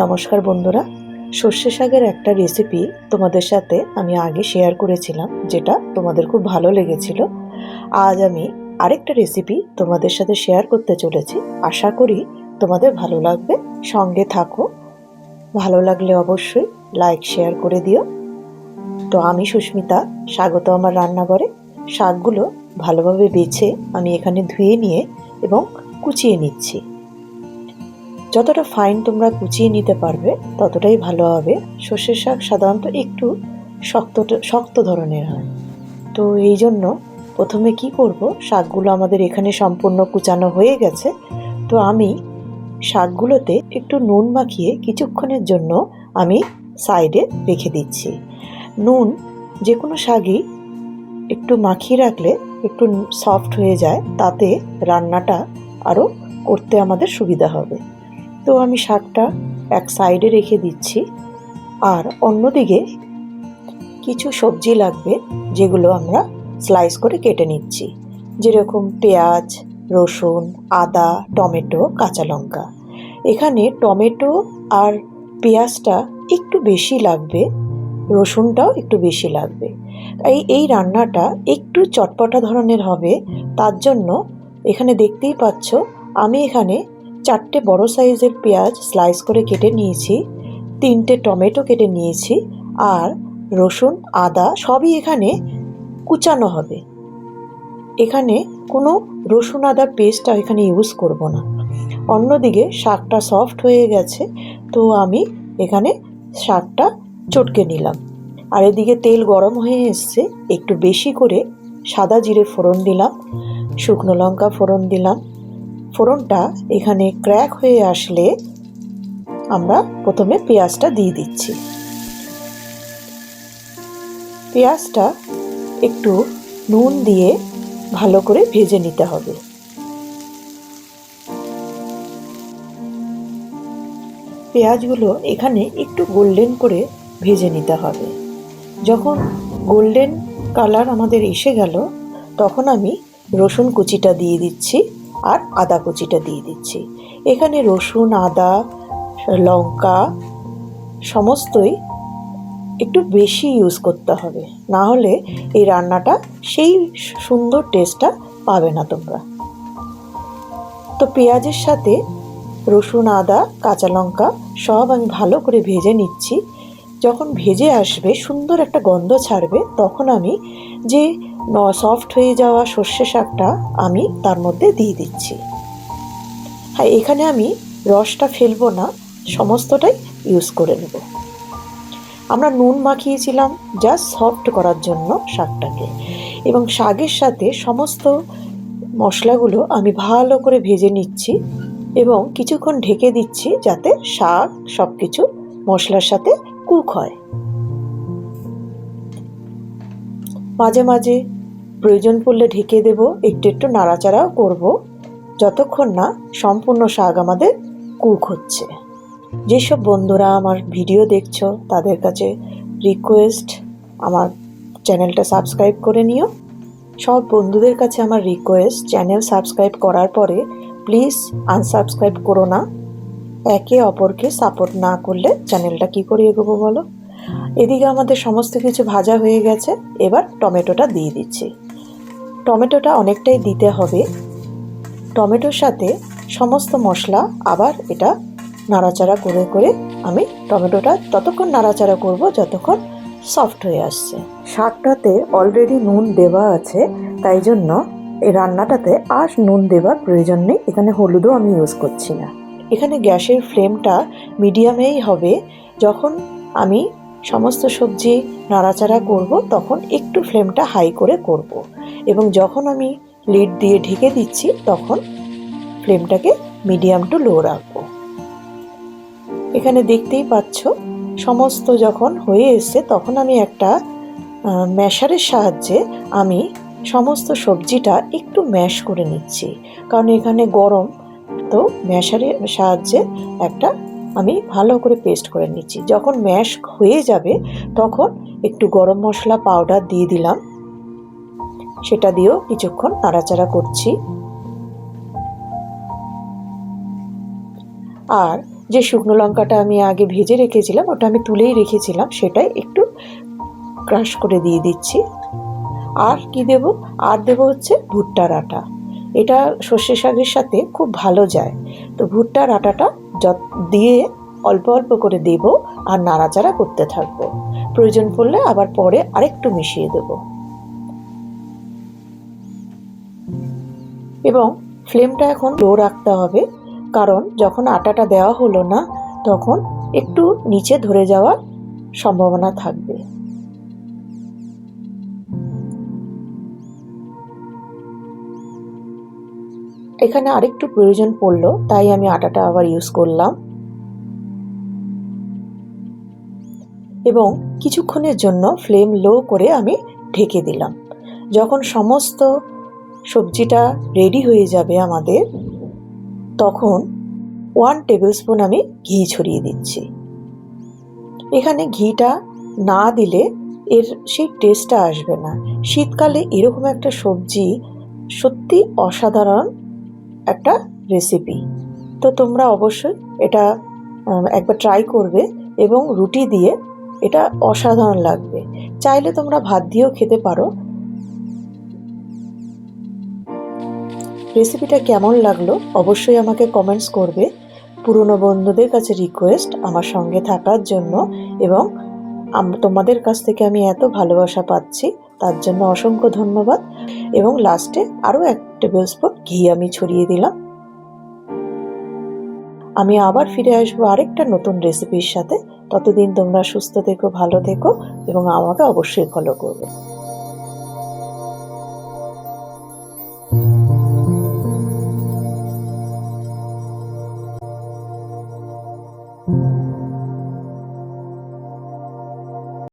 নমস্কার বন্ধুরা, সর্ষে শাকের একটা রেসিপি তোমাদের সাথে আমি আগে শেয়ার করেছিলাম, যেটা তোমাদের খুব ভালো লেগেছিল। আজ আমি আরেকটা রেসিপি তোমাদের সাথে শেয়ার করতে চলেছি। আশা করি তোমাদের ভালো লাগবে। সঙ্গে থাকো। ভালো লাগলে অবশ্যই লাইক শেয়ার করে দিও। তো আমি সুস্মিতা, স্বাগত আমার রান্নাঘরে। শাকগুলো ভালোভাবে বেছে আমি এখানে ধুয়ে নিয়ে এবং কুচিয়ে নিচ্ছি। যতটা ফাইন তোমরা কুচিয়ে নিতে পারবে ততটাই ভালো হবে। সর্ষের শাক সাধারণত একটু শক্ত ধরনের হয়, তো এই জন্য প্রথমে কি করব, শাকগুলো আমাদের এখানে সম্পূর্ণ কুচানো হয়ে গেছে। তো আমি শাকগুলোতে একটু নুন মাখিয়ে কিছুক্ষণের জন্য আমি সাইডে রেখে দিচ্ছি। নুন যে কোনো শাকই একটু মাখিয়ে রাখলে একটু সফট হয়ে যায়, তাতে রান্নাটা আরও করতে আমাদের সুবিধা হবে। তো আমি শাকটা এক সাইডে রেখে দিচ্ছি। আর অন্যদিকে কিছু সবজি লাগবে, যেগুলো আমরা স্লাইস করে কেটে নিচ্ছি, যেরকম পেঁয়াজ, রসুন, আদা, টমেটো, কাঁচা লঙ্কা। এখানে টমেটো আর পেঁয়াজটা একটু বেশি লাগবে, রসুনটাও একটু বেশি লাগবে। এই রান্নাটা একটু চটপটা ধরনের হবে, তার জন্য এখানে দেখতেই পাচ্ছ আমি এখানে 4টে বড় সাইজের পেঁয়াজ স্লাইস করে কেটে নিয়েছি, 3টে টমেটো কেটে নিয়েছি, আর রসুন, আদা সবই এখানে কুচানো হবে। এখানে কোনো রসুন আদা পেস্ট এখানে ইউজ করব না। অন্যদিকে শাকটা সফট হয়ে গেছে, তো আমি এখানে শাকটা চটকে নিলাম। আর এদিকে তেল গরম হয়ে এসছে, একটু বেশি করে সাদা জিরে ফোড়ন দিলাম, শুকনো লঙ্কা ফোড়ন দিলাম। ফোড়নটা এখানে ক্র্যাক হয়ে আসলে আমরা প্রথমে পেঁয়াজটা দিয়ে দিচ্ছি। পেঁয়াজটা একটু নুন দিয়ে ভালো করে ভেজে নিতে হবে। পেঁয়াজগুলো এখানে একটু গোল্ডেন করে ভেজে নিতে হবে। যখন গোল্ডেন কালার আমাদের এসে গেল, তখন আমি রসুন কুচিটা দিয়ে দিচ্ছি আর আদা কুচিটা দিয়ে দিচ্ছি। এখানে রসুন, আদা, লঙ্কা সমস্তই একটু বেশি ইউজ করতে হবে, না হলে এই রান্নাটা সেই সুন্দর টেস্টটা পাবে না তোমরা। তো পেঁয়াজের সাথে রসুন, আদা, কাঁচা লঙ্কা সব আমি ভালো করে ভেজে নিচ্ছি। যখন ভেজে আসবে, সুন্দর একটা গন্ধ ছাড়বে, তখন আমি যে সফট হয়ে যাওয়া সর্ষে শাকটা আমি তার মধ্যে দিয়ে দিচ্ছি। হ্যাঁ, এখানে আমি রসটা ফেলবো না, সমস্তটাই ইউজ করে নেব। আমরা নুন মাখিয়েছিলাম জাস্ট সফট করার জন্য শাকটাকে, এবং শাকের সাথে সমস্ত মশলাগুলো আমি ভালো করে ভেজে নিচ্ছি এবং কিছুক্ষণ ঢেকে দিচ্ছি, যাতে শাক সব কিছু মশলার সাথে কুক হয়। মাঝে মাঝে প্রয়োজন পড়লে ঢেকে দেব, একটু একটু নাড়াচাড়াও করব, যতক্ষণ না সম্পূর্ণ শাক আমাদের কুক হচ্ছে। যেসব বন্ধুরা আমার ভিডিও দেখছো তাদের কাছে রিকোয়েস্ট, আমার চ্যানেলটা সাবস্ক্রাইব করে নিও। সব বন্ধুদের কাছে আমার রিকোয়েস্ট, চ্যানেল সাবস্ক্রাইব করার পরে প্লিজ আনসাবস্ক্রাইব করো না। একে অপরকে সাপোর্ট না করলে চ্যানেলটা কি করে এগোবো বলো। এদিকে আমাদের সমস্ত কিছু ভাজা হয়ে গেছে, এবার টমেটোটা দিয়ে দিচ্ছি। টমেটোটা অনেকটাই দিতে হবে। টমেটোর সাথে সমস্ত মশলা আবার এটা নাড়াচাড়া করে করে আমি টমেটোটা ততক্ষণ নাড়াচাড়া করব যতক্ষণ সফট হয়ে আসছে। শাকটাতে অলরেডি নুন দেওয়া আছে, তাই জন্য এই রান্নাটাতে আর নুন দেওয়ার প্রয়োজন নেই। এখানে হলুদও আমি ইউজ করছি না। এখানে গ্যাসের ফ্লেমটা মিডিয়ামেই হবে। যখন আমি সমস্ত সবজি নাড়াচাড়া করব, তখন একটু ফ্লেমটা হাই করে করব, এবং যখন আমি লিড দিয়ে ঢেকে দিচ্ছি তখন ফ্লেমটাকে মিডিয়াম টু লো রাখবো। এখানে দেখতেই পাচ্ছ সমস্ত যখন হয়ে এসছে, তখন আমি একটা ম্যাশারের সাহায্যে আমি সমস্ত সবজিটা একটু ম্যাশ করে নিচ্ছি, কারণ এখানে গরম। তো ম্যাশারের সাহায্যে একটা আমি ভালো করে পেস্ট করে নিচ্ছি। যখন ম্যাশ হয়ে যাবে তখন একটু গরম মশলা পাউডার দিয়ে দিলাম, সেটা দিয়েও কিছুক্ষণ নাড়াচাড়া করছি। আর যে শুকনো লঙ্কাটা আমি আগে ভেজে রেখেছিলাম, ওটা আমি তুলেই রেখেছিলাম, সেটাই একটু ক্রাশ করে দিয়ে দিচ্ছি। আর কি দেব? আর দেব হচ্ছে ভুট্টার আটা। এটা সর্ষে শাকের সাথে খুব ভালো যায়। তো ভুট্টার আটাটা দিয়ে অল্প অল্প করে দেব আর নাড়াচাড়া করতে থাকবো। প্রয়োজন পড়লে আবার পরে আরেকটু মিশিয়ে দেব। এবং ফ্লেমটা এখন লো রাখতে হবে, কারণ যখন আটাটা দেওয়া হলো না তখন একটু নিচে ধরে যাওয়ার সম্ভাবনা থাকবে। এখানে আরেকটু প্রয়োজন পড়লো, তাই আমি আটাটা আবার ইউজ করলাম। এবং কিছুক্ষণের জন্য ফ্লেম লো করে আমি ঢেকে দিলাম। যখন সমস্ত সবজিটা রেডি হয়ে যাবে আমাদের, তখন 1 টেবিল স্পুন আমি ঘি ছড়িয়ে দিচ্ছি। এখানে ঘিটা না দিলে এর সেই টেস্টটা আসবে না। শীতকালে এরকম একটা সবজি সত্যি অসাধারণ একটা রেসিপি। তো তোমরা অবশ্যই এটা একবার ট্রাই করবে এবং রুটি দিয়ে এটা অসাধারণ লাগবে। চাইলে তোমরা ভাত দিয়েও খেতে পারো। রেসিপিটা কেমন লাগলো অবশ্যই আমাকে কমেন্টস করবে। পুরনো বন্ধুদের কাছে রিকোয়েস্ট আমার সঙ্গে থাকার জন্য, এবং তোমাদের কাছ থেকে আমি এত ভালোবাসা পাচ্ছি, তার জন্য অসংখ্য ধন্যবাদ। এবং লাস্টে আরও 1 টেবিল স্পুন ঘি আমি ছড়িয়ে দিলাম। আমি আবার ফিরে আসবো আরেকটা নতুন রেসিপির সাথে। ততদিন তোমরা সুস্থ থেকো, ভালো থেকো এবং আমাকে অবশ্যই ফলো করবে।